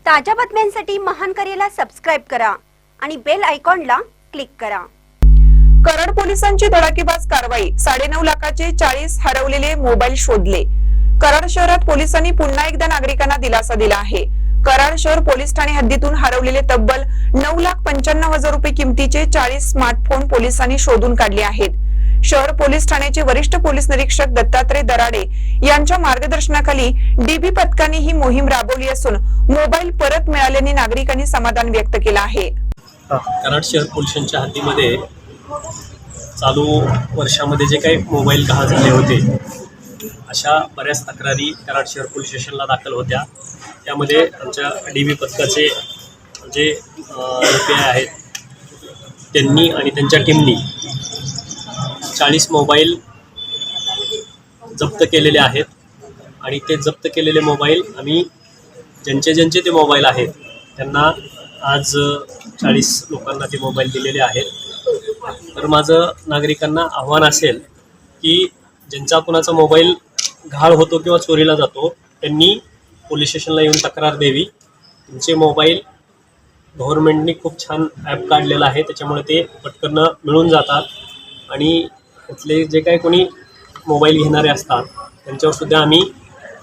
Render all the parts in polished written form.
ताज्या बातम्यांसाठी महान करेला सबस्क्राइब करा आणि बेल आयकॉनला क्लिक करा। कराड पोलिसांची धडाकेबाज कारवाई, 9.5 लाखाचे 40 हरवलेले मोबाईल शोधले। कराड शहरात पोलिसांनी पुन्हा एकदा नागरिकांना दिलासा दिला आहे। कराड शहर पोलीस ठाणे हद्दीतून हरवलेले तब्बल 9,95,000 रुपये किमतीचे 40 स्मार्टफोन पोलिसांनी शोधून काढले आहेत। शहर पोलीस ठाण्याचे वरिष्ठ पोलीस निरीक्षक दत्तात्रय दराडे यांच्या मार्गदर्शनाखाली डीबी पथकाने ही मोहीम राबवली असून मोबाईल परत मिळाल्याने नागरिकांनी समाधान व्यक्त केलं आहे। कराड शहर पोलिसांच्या हद्दीमध्ये चालू वर्षामध्ये जे काही मोबाईल गहाळ झाले होते अशा बऱ्याच तक्रारी कराड शहर पोलीस स्टेशनला दाखल होत्या। त्यामध्ये आमच्या डीबी पथकाचे जे एपीआय आहेत त्यांनी आणि त्यांच्या टीमनी 40 मोबाईल जप्त केलेले आहेत आणि ते जप्त केलेले मोबाईल आम्ही ज्यांचे ते मोबाईल आहेत त्यांना आज 40 लोकांना ते मोबाईल दिलेले आहेत। तर माझं नागरिकांना आव्हान असेल की ज्यांचा कुणाचा मोबाईल गहाळ होतो किंवा चोरीला जातो त्यांनी पोलीस स्टेशनला येऊन तक्रार द्यावी। तुमचे मोबाईल गव्हर्नमेंटने खूप छान ॲप काढलेलं आहे, त्याच्यामुळे ते पटकन मिळून जातात आणि इथले जे काही कोणी मोबाईल घेणारे असतात त्यांच्यावर सुद्धा आम्ही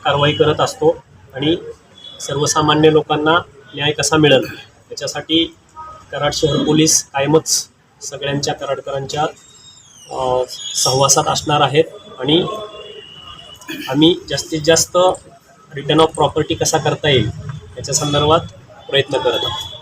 कारवाई करत असतो आणि सर्वसामान्य लोकांना न्याय कसा मिळेल याच्यासाठी कराड शहर पोलीस कायमच सगळ्यांच्या कराडकरांच्या सहवासात असणार आहेत आणि आम्ही जास्तीत जास्त रिटर्न ऑफ प्रॉपर्टी कसा करता येईल याच्या संदर्भात प्रयत्न करत आहोत।